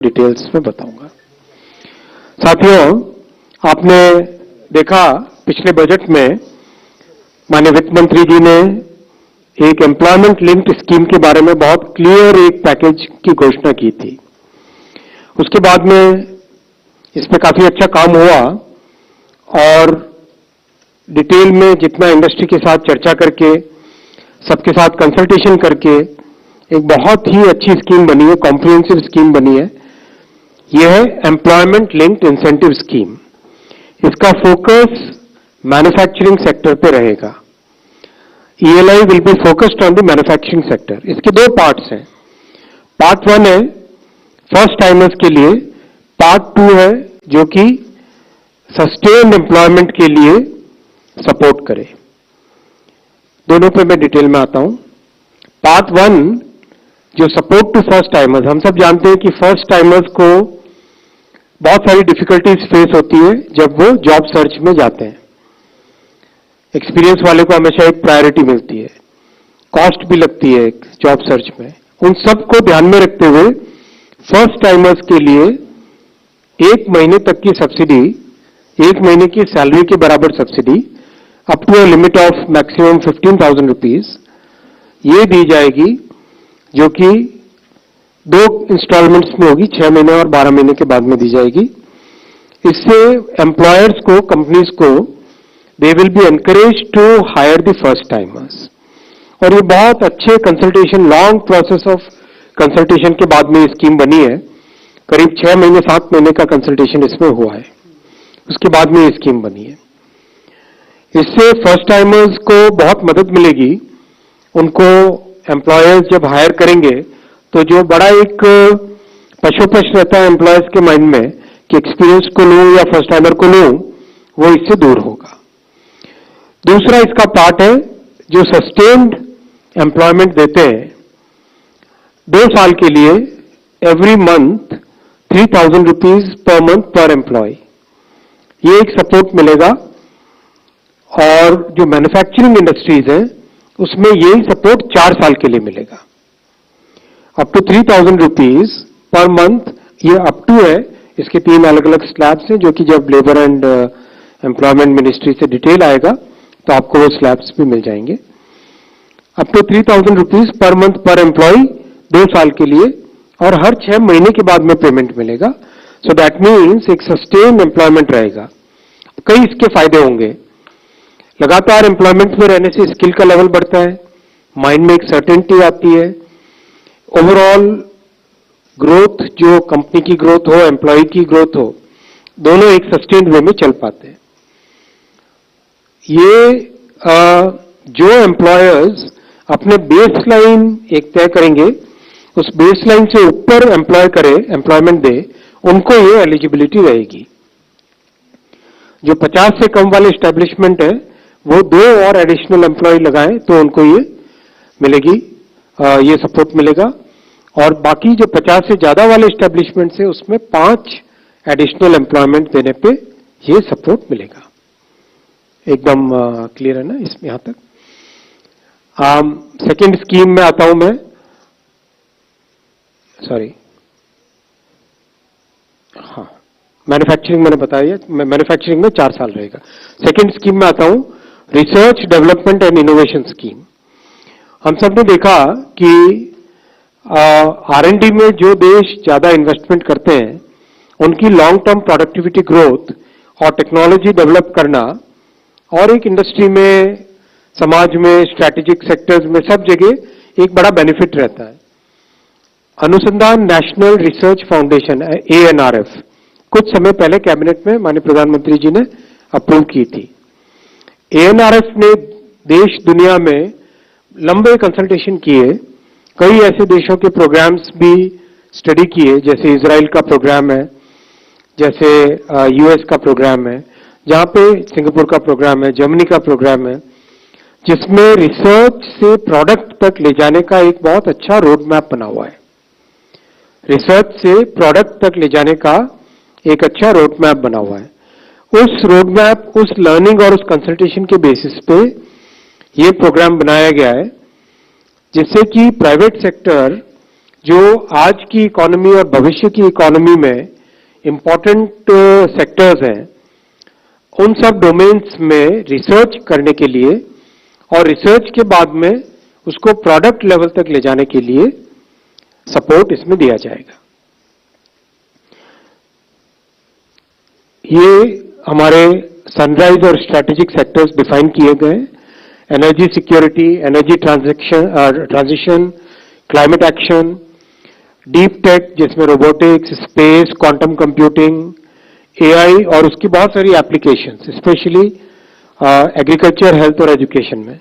Details में बताऊंगा। साथियों, आपने देखा पिछले बजट में माननीय वित्त मंत्री जी ने एक एम्प्लॉयमेंट लिंक्ड स्कीम के बारे में बहुत क्लियर एक पैकेज की घोषणा की थी। उसके बाद में इस पे काफी अच्छा काम हुआ और डिटेल में जितना इंडस्ट्री के साथ चर्चा करके, सबके साथ कंसल्टेशन करके एक बहुत ही अच्छी स्कीम बनी है, कॉम्प्रिहेंसिव स्कीम बनी है। यह है एम्प्लॉयमेंट लिंक्ड इंसेंटिव स्कीम। इसका फोकस मैन्युफैक्चरिंग सेक्टर पे रहेगा। ELI will be focused on the manufacturing sector. इसके दो पार्ट्स हैं। पार्ट 1 है फर्स्ट टाइमर्स के लिए, पार्ट 2 है जो कि सस्टेन्ड एम्प्लॉयमेंट के लिए सपोर्ट करे। दोनों पे मैं डिटेल में आता हूं। पार्ट 1 जो सपोर्ट टू फर्स्ट टाइमर्स, हम सब जानते हैं कि फर्स्ट टाइमर्स को बहुत सारी डिफिकल्टीज फेस होती है जब वो जॉब सर्च में जाते हैं। एक्सपीरियंस वाले को हमेशा एक प्रायोरिटी मिलती है, कॉस्ट भी लगती है जॉब सर्च में। उन सबको ध्यान में रखते हुए फर्स्ट टाइमर्स के लिए 1 महीने तक की सब्सिडी, 1 महीने की सैलरी के बराबर subsidy up to a limit of maximum 15,000 rupees ये दी जाएगी, जो कि 2 इंस्टॉलमेंट्स में होगी, 6 महीने और 12 महीने के बाद में दी जाएगी। इससे एम्प्लॉयर्स को, कंपनीज को, they will be encourage to hire the first timers. और ये बहुत अच्छे consultation, long process of consultation के बाद में ये स्कीम बनी है। करीब 6 महीने 7 महीने का कंसल्टेशन इसमें हुआ है, उसके बाद में ये स्कीम बनी है। इससे फर्स्ट टाइमर्स को बहुत मदद मिलेगी। उनको एम्प्लॉयर्स जब हायर करेंगे तो जो बड़ा एक पशोपश रहता है एम्प्लॉयर्स के माइंड में कि एक्सपीरियंस को लूं या फर्स्ट टाइमर को लूं, वो इससे दूर होगा। दूसरा इसका पार्ट है जो सस्टेन्ड एम्प्लॉयमेंट देते हैं 2 साल के लिए, every month 3,000 rupees per month per employ, ये एक सपोर्ट मिलेगा। और जो मैन्युफैक्चरिंग इंडस्ट्रीज है उसमें यही सपोर्ट 4 साल के लिए मिलेगा, up to 3,000 rupees per month. ये अप टू है, इसके 3 अलग अलग स्लैब्स हैं जो कि जब लेबर एंड एम्प्लॉयमेंट मिनिस्ट्री से डिटेल आएगा तो आपको वो स्लैब्स भी मिल जाएंगे। Up to 3,000 rupees per month per employee 2 साल के लिए, और हर 6 महीने के बाद में पेमेंट मिलेगा। सो दैट मीन्स एक सस्टेन एम्प्लॉयमेंट रहेगा। कई इसके फायदे होंगे। लगातार एम्प्लॉयमेंट में रहने से स्किल का लेवल बढ़ता है, माइंड में एक सर्टेनिटी आती है, ओवरऑल ग्रोथ, जो कंपनी की ग्रोथ हो, एम्प्लॉय की ग्रोथ हो, दोनों एक सस्टेन्ड वे में चल पाते हैं। ये जो एम्प्लॉयर्स अपने बेस लाइन एक तय करेंगे, उस बेस लाइन से ऊपर एम्प्लॉयमेंट दे, उनको ये एलिजिबिलिटी रहेगी। जो 50 से कम वाले एस्टेब्लिशमेंट है वो 2 और एडिशनल एम्प्लॉय लगाएं तो उनको ये मिलेगी, ये सपोर्ट मिलेगा। और बाकी जो 50 से ज्यादा वाले एस्टेब्लिशमेंट है उसमें 5 एडिशनल एम्प्लॉयमेंट देने पे ये सपोर्ट मिलेगा। एकदम क्लियर है ना इसमें यहां तक। सेकेंड स्कीम में आता हूं मैं, सॉरी, हाँ, मैन्युफैक्चरिंग मैंने बताया, मैन्युफैक्चरिंग में 4 साल रहेगा। सेकेंड स्कीम में आता हूं, research development and innovation scheme. हम सब ने देखा कि R&D में जो देश ज्यादा इन्वेस्टमेंट करते हैं उनकी लॉन्ग टर्म प्रोडक्टिविटी ग्रोथ और टेक्नोलॉजी डेवलप करना, और एक इंडस्ट्री में, समाज में, स्ट्रैटेजिक सेक्टर्स में, सब जगह एक बड़ा बेनिफिट रहता है। अनुसंधान नेशनल रिसर्च फाउंडेशन ANRF कुछ समय पहले कैबिनेट में माननीय प्रधानमंत्री जी ने अप्रूव की थी। ANRF ने देश दुनिया में लंबे कंसल्टेशन किए, कई ऐसे देशों के प्रोग्राम्स भी स्टडी किए, जैसे इजराइल का प्रोग्राम है, जैसे US का प्रोग्राम है, जहां पे सिंगापुर का प्रोग्राम है, जर्मनी का प्रोग्राम है, जिसमें रिसर्च से प्रोडक्ट तक ले जाने का एक बहुत अच्छा रोड मैप बना हुआ है। रिसर्च से प्रोडक्ट तक ले जाने का एक अच्छा रोड मैप बना हुआ है। उस रोड मैप, उस लर्निंग और उस कंसल्टेशन के बेसिस पे ये प्रोग्राम बनाया गया है, जिससे कि प्राइवेट सेक्टर जो आज की इकोनॉमी और भविष्य की इकोनॉमी में इंपॉर्टेंट सेक्टर्स हैं, उन सब डोमेन्स में रिसर्च करने के लिए और रिसर्च के बाद में उसको प्रोडक्ट लेवल तक ले जाने के लिए सपोर्ट इसमें दिया जाएगा। ये हमारे सनराइज और स्ट्रैटेजिक सेक्टर्स डिफाइन किए गए, energy security, energy transition, climate action, deep tech जिसमें robotics, space, quantum computing, AI और उसकी बहुत सारी एप्लीकेशंस, स्पेशली एग्रीकल्चर, हेल्थ और एजुकेशन में,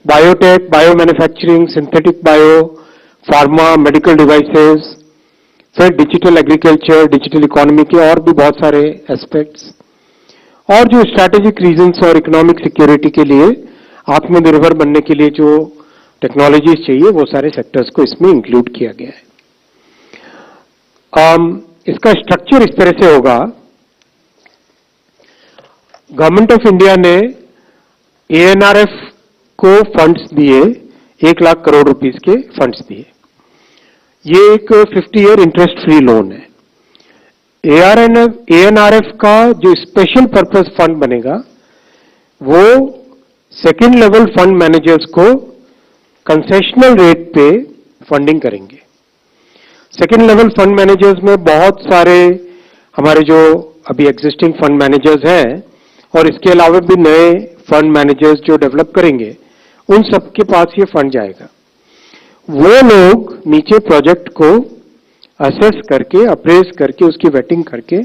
biotech, bio manufacturing, synthetic bio, pharma, medical devices, फिर डिजिटल एग्रीकल्चर, डिजिटल इकोनॉमी के और भी बहुत सारे एस्पेक्ट्स, और जो स्ट्रैटेजिक रीजंस और इकोनॉमिक सिक्योरिटी के लिए आत्मनिर्भर बनने के लिए जो टेक्नोलॉजीज चाहिए, वो सारे सेक्टर्स को इसमें इंक्लूड किया गया है। इसका स्ट्रक्चर इस तरह से होगा, गवर्नमेंट ऑफ इंडिया ने एएनआरएफ को फंड्स दिए, 1 लाख करोड़ रुपीस के फंड्स दिए। ये एक 50 ईयर इंटरेस्ट फ्री लोन है। एएनआरएफ का जो स्पेशल पर्पस फंड बनेगा, वो सेकेंड लेवल फंड मैनेजर्स को कंसेशनल रेट पे फंडिंग करेंगे। सेकेंड लेवल फंड मैनेजर्स में बहुत सारे हमारे जो अभी एग्जिस्टिंग फंड मैनेजर्स हैं और इसके अलावा भी नए फंड मैनेजर्स जो डेवलप करेंगे, उन सबके पास ये फंड जाएगा। वो लोग नीचे प्रोजेक्ट को असेस करके, अप्रेज करके, उसकी वेटिंग करके,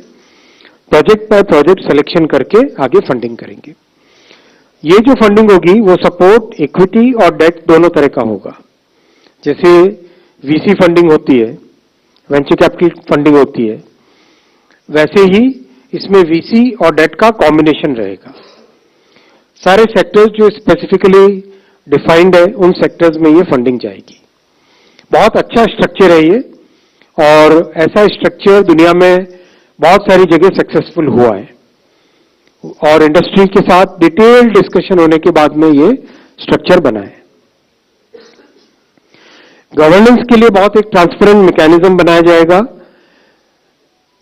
प्रोजेक्ट बाय प्रोजेक्ट सिलेक्शन करके आगे फंडिंग करेंगे। ये जो फंडिंग होगी वो सपोर्ट इक्विटी और डेट दोनों तरह का होगा। जैसे वीसी फंडिंग होती है, वेंचर कैपिटल फंडिंग होती है, वैसे ही इसमें वीसी और डेट का कॉम्बिनेशन रहेगा। सारे सेक्टर्स जो स्पेसिफिकली डिफाइंड है, उन सेक्टर्स में ये फंडिंग जाएगी। बहुत अच्छा स्ट्रक्चर है ये, और ऐसा स्ट्रक्चर दुनिया में बहुत सारी जगह सक्सेसफुल हुआ है, और इंडस्ट्री के साथ डिटेल डिस्कशन होने के बाद में ये स्ट्रक्चर बना है। गवर्नेंस के लिए बहुत एक ट्रांसपेरेंट मैकेनिज्म बनाया जाएगा।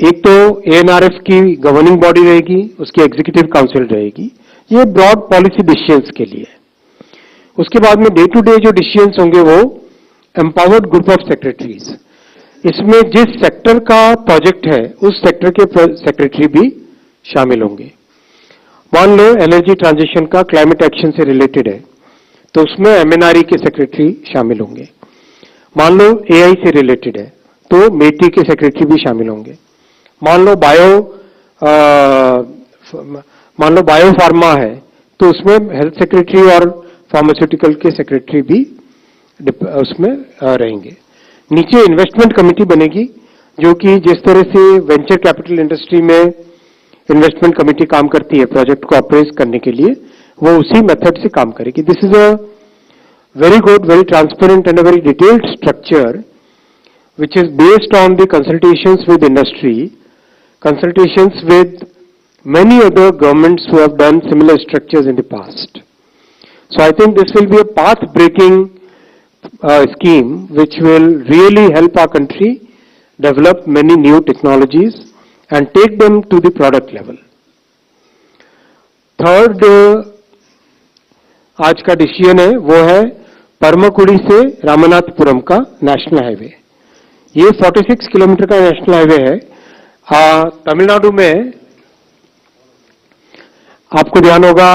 एक तो एएनआरएफ की गवर्निंग बॉडी रहेगी, उसकी एग्जीक्यूटिव काउंसिल रहेगी, ये ब्रॉड पॉलिसी डिसीजंस के लिए। उसके बाद में डे टू डे जो डिसीजंस होंगे वो एम्पावर्ड ग्रुप ऑफ सेक्रेटरीज, इसमें जिस सेक्टर का प्रोजेक्ट है उस सेक्टर के सेक्रेटरी भी शामिल होंगे। मान लो एनर्जी ट्रांजिशन का क्लाइमेट एक्शन से रिलेटेड है, तो उसमें एमएनआरई के सेक्रेटरी शामिल होंगे। मान लो एआई से रिलेटेड है, तो मेटी के सेक्रेटरी भी शामिल होंगे। मान लो बायो फार्मा है, तो उसमें हेल्थ सेक्रेटरी और फार्मास्यूटिकल के सेक्रेटरी भी उसमें रहेंगे। नीचे इन्वेस्टमेंट कमेटी बनेगी, जो कि जिस तरह से वेंचर कैपिटल इंडस्ट्री में इन्वेस्टमेंट कमेटी काम करती है प्रोजेक्ट को अप्रेज करने के लिए, वो उसी मेथड से काम करेगी। This is a very good, very transparent and a very detailed structure which is based on the consultations with industry, consultations with many other governments who have done similar structures in the past. So I think this will be a path-breaking scheme which will really help our country develop many new technologies and take them to the product level. Third, आज का decision है वो है परमकुड़ी से रामनाथपुरम का national highway. ये 46 kilometre का national highway है। तमिलनाडु में आपको ध्यान होगा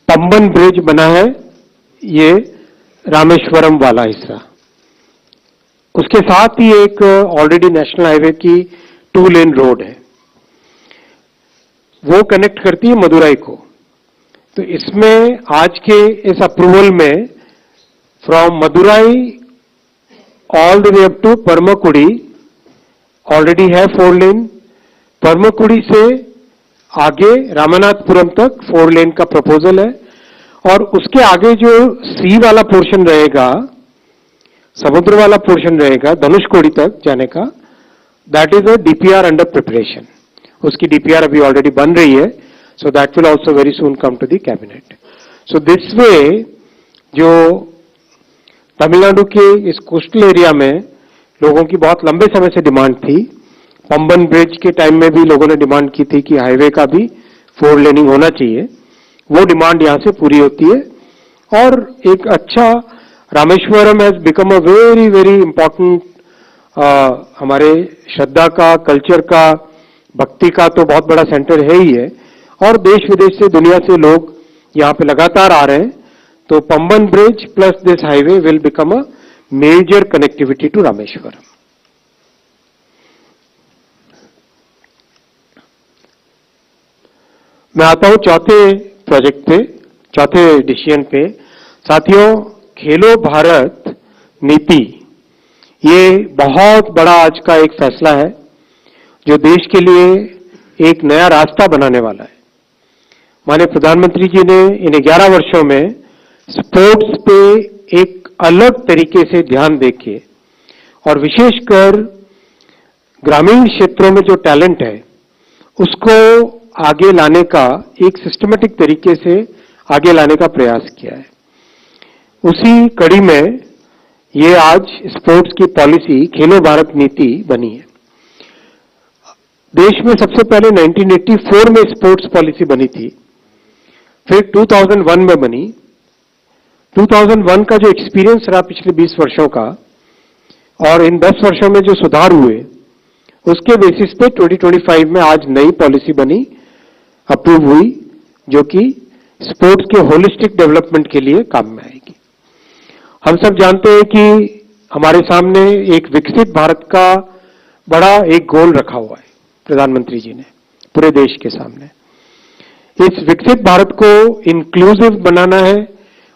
पंबन ब्रिज बना है, ये रामेश्वरम वाला हिस्सा। उसके साथ ही एक ऑलरेडी नेशनल हाईवे की 2 लेन रोड है, वो कनेक्ट करती है मदुराई को। तो इसमें आज के इस अप्रूवल में from Madurai all the way up to Paramakudi already है 4 लेन। परमकुड़ी से आगे रामनाथपुरम तक 4 लेन का प्रपोजल है, और उसके आगे जो सी वाला पोर्शन रहेगा, समुद्र वाला पोर्शन रहेगा धनुषकोडी तक जाने का, that is a DPR under preparation. उसकी डीपीआर अभी ऑलरेडी बन रही है, so that will also very soon come to the cabinet. So this way जो तमिलनाडु के इस कोस्टल एरिया में लोगों की बहुत लंबे समय से डिमांड थी। पंबन ब्रिज के टाइम में भी लोगों ने डिमांड की थी कि हाईवे का भी 4 लेनिंग होना चाहिए। वो डिमांड यहां से पूरी होती है और एक अच्छा Rameswaram has become a very very important, हमारे श्रद्धा का, कल्चर का, भक्ति का तो बहुत बड़ा सेंटर है ही है और देश विदेश से, दुनिया से लोग यहां पे लगातार आ रहे हैं। तो Pamban bridge plus this highway will become a major connectivity to Rameswaram. मैं आता हूं चौथे प्रोजेक्ट पे, चौथे डिसीजन पे। साथियों, खेलो भारत नीति, ये बहुत बड़ा आज का एक फैसला है जो देश के लिए एक नया रास्ता बनाने वाला है। माननीय प्रधानमंत्री जी ने इन 11 वर्षों में स्पोर्ट्स पे एक अलग तरीके से ध्यान देके और विशेषकर ग्रामीण क्षेत्रों में जो टैलेंट है उसको आगे लाने का, एक सिस्टमेटिक तरीके से आगे लाने का प्रयास किया है। उसी कड़ी में ये आज स्पोर्ट्स की पॉलिसी खेलो भारत नीति बनी है। देश में सबसे पहले 1984 में स्पोर्ट्स पॉलिसी बनी थी, फिर 2001 में बनी। 2001 का जो एक्सपीरियंस रहा पिछले 20 वर्षों का और इन 10 वर्षों में जो सुधार हुए उसके बेसिस पे 2025 में आज नई पॉलिसी बनी, अप्रूव हुई, जो कि स्पोर्ट्स के होलिस्टिक डेवलपमेंट के लिए काम में आएगी। हम सब जानते हैं कि हमारे सामने एक विकसित भारत का बड़ा एक गोल रखा हुआ है प्रधानमंत्री जी ने पूरे देश के सामने। इस विकसित भारत को इंक्लूसिव बनाना है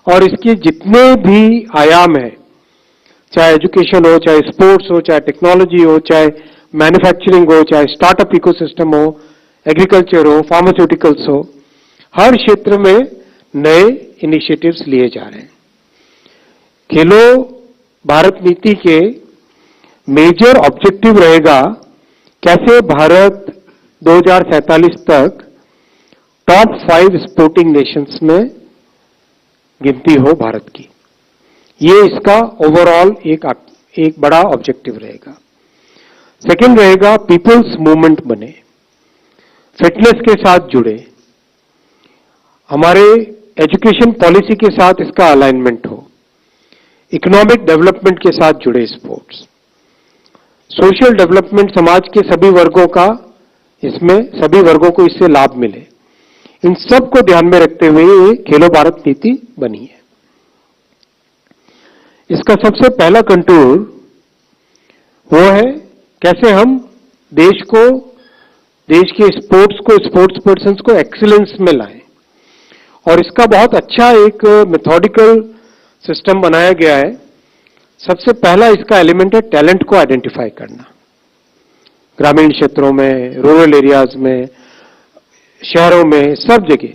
और इसके जितने भी आयाम हैं, चाहे एजुकेशन हो, चाहे स्पोर्ट्स हो, चाहे टेक्नोलॉजी हो, चाहे मैन्युफैक्चरिंग हो, चाहे स्टार्टअप इकोसिस्टम हो, एग्रीकल्चर हो, फार्मास्यूटिकल्स हो, हर क्षेत्र में नए इनिशिएटिव्स लिए जा रहे हैं। खेलो भारत नीति के मेजर ऑब्जेक्टिव रहेगा कैसे भारत 2047 तक टॉप 5 स्पोर्टिंग नेशंस में गिनती हो भारत की। ये इसका ओवरऑल एक बड़ा ऑब्जेक्टिव रहेगा। सेकंड रहेगा पीपल्स मूवमेंट बने, फिटनेस के साथ जुड़े, हमारे एजुकेशन पॉलिसी के साथ इसका अलाइनमेंट हो, इकोनॉमिक डेवलपमेंट के साथ जुड़े स्पोर्ट्स, सोशल डेवलपमेंट, समाज के सभी वर्गों का, इसमें सभी वर्गों को इससे लाभ मिले, इन सब को ध्यान में रखते हुए ये खेलो भारत नीति बनी है। इसका सबसे पहला कंटूर वो है कैसे हम देश को, देश के स्पोर्ट्स को, स्पोर्ट्स पर्सन्स को एक्सीलेंस में लाएं। और इसका बहुत अच्छा एक मेथोडिकल सिस्टम बनाया गया है। सबसे पहला इसका एलिमेंट है टैलेंट को आइडेंटिफाई करना, ग्रामीण क्षेत्रों में, रूरल एरियाज में, शहरों में, सब जगह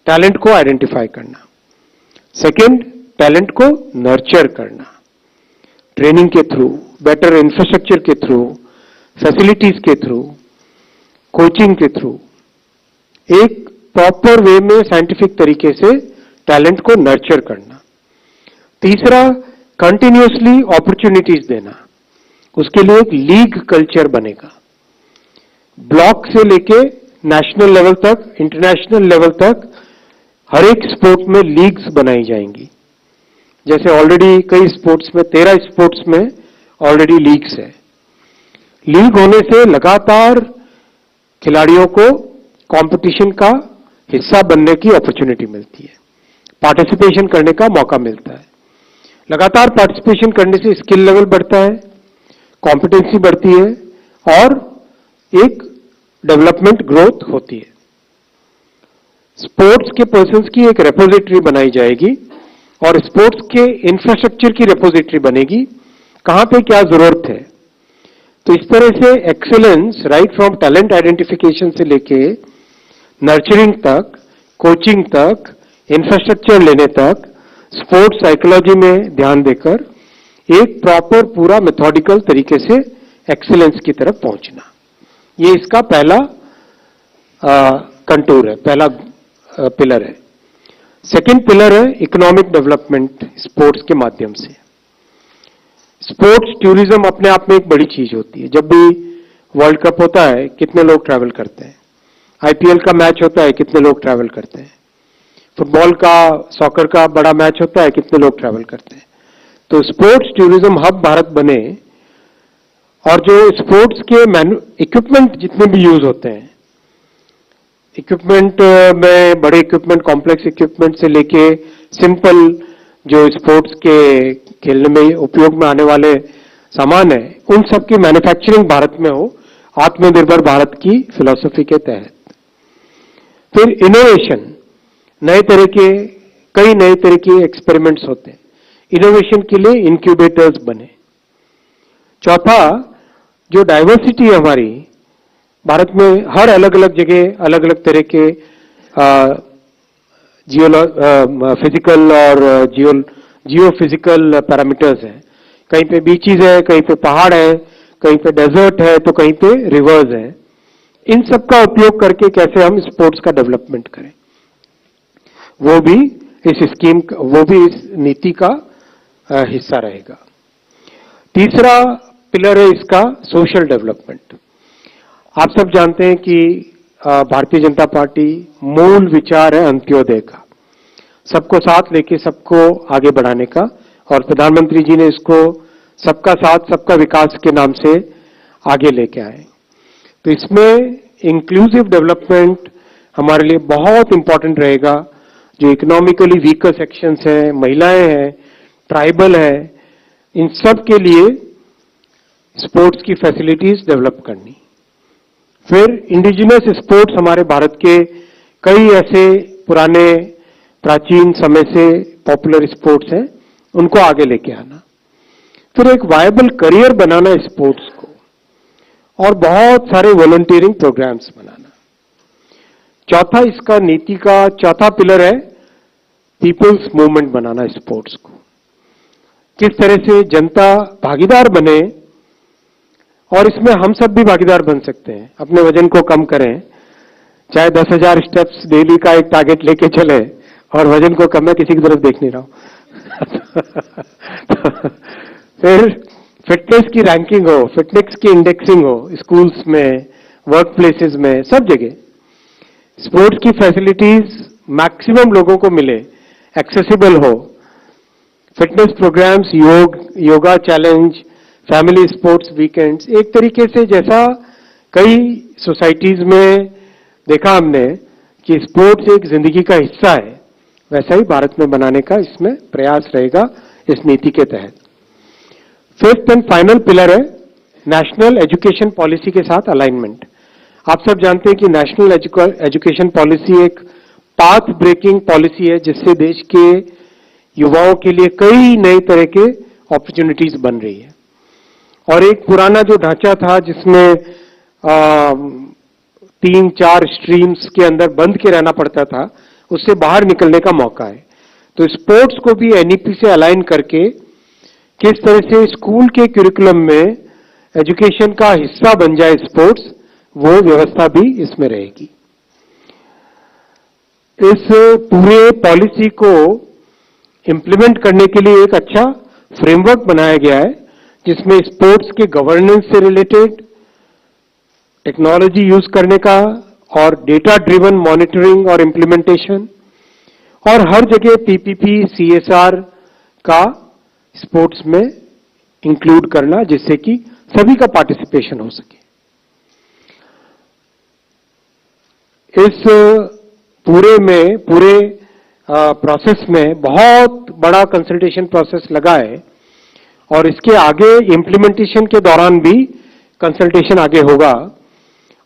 टैलेंट को आइडेंटिफाई करना। सेकंड, टैलेंट को नर्चर करना, ट्रेनिंग के थ्रू, बेटर इंफ्रास्ट्रक्चर के थ्रू, फैसिलिटीज के थ्रू, कोचिंग के थ्रू, एक प्रॉपर वे में साइंटिफिक तरीके से टैलेंट को नर्चर करना। तीसरा, कंटिन्यूअसली अपॉर्चुनिटीज देना, उसके लिए एक लीग कल्चर बनेगा। ब्लॉक से लेके नेशनल लेवल तक, इंटरनेशनल लेवल तक हर एक स्पोर्ट में लीग्स बनाई जाएंगी। जैसे ऑलरेडी कई स्पोर्ट्स में, 13 स्पोर्ट्स में ऑलरेडी लीग्स है। लीग होने से लगातार खिलाड़ियों को कंपटीशन का हिस्सा बनने की अपॉर्चुनिटी मिलती है, पार्टिसिपेशन करने का मौका मिलता है। लगातार पार्टिसिपेशन करने से स्किल लेवल बढ़ता है, कॉम्पिटेंसी बढ़ती है और एक डेवलपमेंट ग्रोथ होती है। स्पोर्ट्स के पर्सन्स की एक रेपोजिटरी बनाई जाएगी और स्पोर्ट्स के इंफ्रास्ट्रक्चर की रेपोजिटरी बनेगी, कहां पे क्या जरूरत है। तो इस तरह से excellence right from talent identification से लेके नर्चरिंग तक, कोचिंग तक, इंफ्रास्ट्रक्चर लेने तक, स्पोर्ट्स साइकोलॉजी में ध्यान देकर एक प्रॉपर पूरा मेथोडिकल तरीके से एक्सीलेंस की तरफ पहुंचना, ये इसका पहला कंटूर है, पहला पिलर है। सेकंड पिलर है इकोनॉमिक डेवलपमेंट स्पोर्ट्स के माध्यम से। स्पोर्ट्स टूरिज्म अपने आप में एक बड़ी चीज होती है। जब भी वर्ल्ड कप होता है कितने लोग ट्रैवल करते हैं, आईपीएल का मैच होता है कितने लोग ट्रैवल करते हैं, फुटबॉल का, सॉकर का बड़ा मैच होता है कितने लोग ट्रैवल करते हैं। तो स्पोर्ट्स टूरिज्म हब भारत बने और जो स्पोर्ट्स के इक्विपमेंट जितने भी यूज होते हैं, इक्विपमेंट में बड़े इक्विपमेंट, कॉम्प्लेक्स इक्विपमेंट से लेके सिंपल जो स्पोर्ट्स के खेलने में उपयोग में आने वाले सामान है, उन सब की मैन्युफैक्चरिंग भारत में हो, आत्मनिर्भर भारत की फिलॉसफी के तहत। फिर इनोवेशन, कई नए तरह के एक्सपेरिमेंट्स होते हैं, इनोवेशन के लिए इंक्यूबेटर्स बने। चौथा, जो डाइवर्सिटी है हमारी भारत में, हर अलग अलग जगह अलग अलग तरह के फिजिकल और जियो फिजिकल पैरामीटर्स हैं। कहीं पे बीचीज है, कहीं पे पहाड़ है, कहीं पे डेजर्ट है, तो कहीं पे रिवर्स है। इन सब का उपयोग करके कैसे हम स्पोर्ट्स का डेवलपमेंट करें, वो भी इस नीति का हिस्सा रहेगा। तीसरा पिलर है इसका सोशल डेवलपमेंट। आप सब जानते हैं कि भारतीय जनता पार्टी मूल विचार है अंत्योदय का, सबको साथ लेके सबको आगे बढ़ाने का, और प्रधानमंत्री जी ने इसको सबका साथ सबका विकास के नाम से आगे लेके आए। तो इसमें इंक्लूसिव डेवलपमेंट हमारे लिए बहुत इंपॉर्टेंट रहेगा। जो इकोनॉमिकली वीकर सेक्शंस हैं, महिलाएं हैं, ट्राइबल है, इन सब के लिए स्पोर्ट्स की फैसिलिटीज डेवलप करनी। फिर इंडिजिनस स्पोर्ट्स, हमारे भारत के कई ऐसे पुराने प्राचीन समय से पॉपुलर स्पोर्ट्स हैं, उनको आगे लेके आना। फिर एक वायबल करियर बनाना स्पोर्ट्स को, और बहुत सारे वॉलंटियरिंग प्रोग्राम्स बनाना। चौथा, इसका नीति का चौथा पिलर है पीपल्स मूवमेंट बनाना स्पोर्ट्स को। किस तरह से जनता भागीदार बने, और इसमें हम सब भी भागीदार बन सकते हैं। अपने वजन को कम करें, चाहे 10,000 स्टेप्स डेली का एक टारगेट लेके चले, और वजन को कम, मैं किसी की तरफ देख नहीं रहा हूं। फिर फिटनेस की रैंकिंग हो, फिटनेस की इंडेक्सिंग हो, स्कूल्स में, वर्क प्लेसेस में, सब जगह स्पोर्ट्स की फैसिलिटीज मैक्सिमम लोगों को मिले, एक्सेसिबल हो। Fitness programmes, yoga challenge, family sports weekends, एक तरीके से जैसा कई सोसाइटीज में देखा हमने कि स्पोर्ट्स एक जिंदगी का हिस्सा है, वैसा ही भारत में बनाने का इसमें प्रयास रहेगा इस नीति के तहत। फिफ्थ एंड फाइनल पिलर है नेशनल एजुकेशन पॉलिसी के साथ अलाइनमेंट। आप सब जानते हैं कि नेशनल एजुकेशन पॉलिसी एक पाथ ब्रेकिंग पॉलिसी है, जिससे देश के युवाओं के लिए कई नए तरह के अपॉर्चुनिटीज बन रही है। और एक पुराना जो ढांचा था जिसमें 3-4 स्ट्रीम्स के अंदर बंद के रहना पड़ता था, उससे बाहर निकलने का मौका है। तो स्पोर्ट्स को भी एनईपी से अलाइन करके किस तरह से स्कूल के करिकुलम में एजुकेशन का हिस्सा बन जाए स्पोर्ट्स, वो व्यवस्था भी इसमें रहेगी। इस पूरे पॉलिसी को इंप्लीमेंट करने के लिए एक अच्छा फ्रेमवर्क बनाया गया है, जिसमें स्पोर्ट्स के गवर्नेंस से रिलेटेड, टेक्नोलॉजी यूज करने का, और डेटा ड्रिवन मॉनिटरिंग और इंप्लीमेंटेशन, और हर जगह पीपीपी, सीएसआर का स्पोर्ट्स में इंक्लूड करना, जिससे कि सभी का पार्टिसिपेशन हो सके। इस पूरे प्रोसेस में बहुत बड़ा कंसल्टेशन प्रोसेस लगा है, और इसके आगे इंप्लीमेंटेशन के दौरान भी कंसल्टेशन आगे होगा,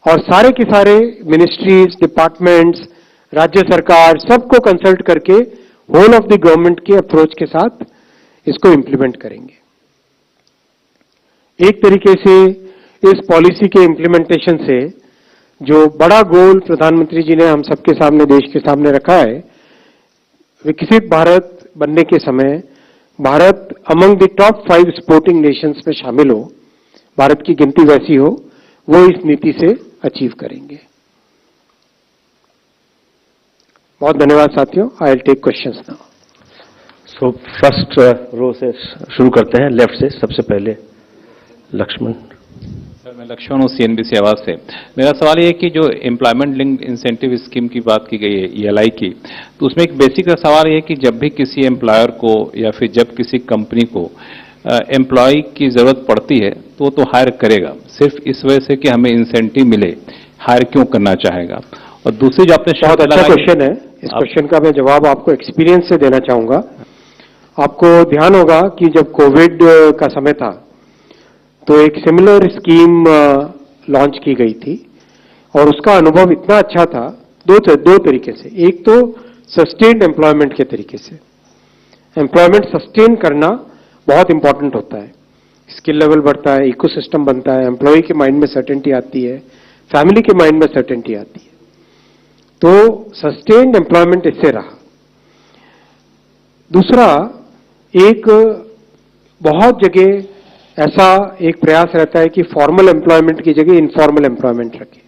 और सारे के सारे मिनिस्ट्रीज, डिपार्टमेंट्स, राज्य सरकार, सबको कंसल्ट करके होल ऑफ द गवर्नमेंट के अप्रोच के साथ इसको इंप्लीमेंट करेंगे। एक तरीके से इस पॉलिसी के इंप्लीमेंटेशन से जो बड़ा गोल प्रधानमंत्री जी ने हम सबके सामने, देश के सामने रखा है, विकसित भारत बनने के समय Bharat among the top 5 sporting Nations में शामिल हो, भारत की गिनती वैसी हो, वो इस नीति से अचीव करेंगे। बहुत धन्यवाद साथियों। I will take questions now. So first row से शुरू करते हैं, लेफ्ट से सबसे पहले लक्ष्मण। सर, मैं लक्ष्मण हूँ, CNBC आवाज से। मेरा सवाल ये है कि जो एम्प्लॉयमेंट लिंक्ड इंसेंटिव स्कीम की बात की गई है, ELI की, तो उसमें एक बेसिक सवाल ये है कि जब भी किसी एम्प्लॉयर को या फिर जब किसी कंपनी को एम्प्लॉय की जरूरत पड़ती है तो वो तो हायर करेगा, सिर्फ इस वजह से कि हमें इंसेंटिव मिले, हायर क्यों करना चाहेगा? और दूसरी जो आपने बहुत अच्छा क्वेश्चन है। इस क्वेश्चन का मैं जवाब आपको एक्सपीरियंस से देना चाहूंगा। आपको ध्यान होगा कि जब कोविड का समय था तो एक सिमिलर स्कीम लॉन्च की गई थी और उसका अनुभव इतना अच्छा था दो तरीके से। एक तो सस्टेन्ड एम्प्लॉयमेंट के तरीके से, एम्प्लॉयमेंट सस्टेन करना बहुत इंपॉर्टेंट होता है, स्किल लेवल बढ़ता है, इकोसिस्टम बनता है, एम्प्लॉय के माइंड में सर्टेनिटी आती है, फैमिली के माइंड में सर्टेनिटी आती है। तो सस्टेन्ड एम्प्लॉयमेंट इससे रहा। दूसरा, एक बहुत जगह ऐसा एक प्रयास रहता है कि फॉर्मल एम्प्लॉयमेंट की जगह इनफॉर्मल एम्प्लॉयमेंट रखे।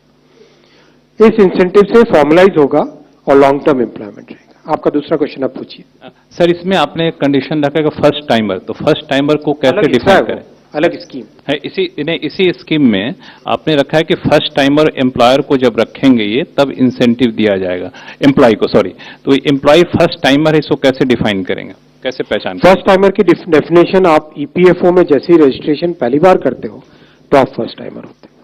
इस इंसेंटिव से फॉर्मलाइज होगा और लॉन्ग टर्म एम्प्लॉयमेंट रहेगा। आपका दूसरा क्वेश्चन आप पूछिए। सर, इसमें आपने कंडीशन रखा है फर्स्ट टाइमर, तो फर्स्ट टाइमर को कैसे डिफाइन करें? अलग स्कीम है इसी स्कीम में आपने रखा है कि फर्स्ट टाइमर एम्प्लॉयर को जब रखेंगे ये तब इंसेंटिव दिया जाएगा एम्प्लॉय को, सॉरी, तो एम्प्लॉय फर्स्ट टाइमर है, इसको कैसे डिफाइन करेंगे, कैसे पहचान? फर्स्ट टाइमर की डेफिनेशन आप EPFO में जैसे ही रजिस्ट्रेशन पहली बार करते हो तो आप फर्स्ट टाइमर होते हैं।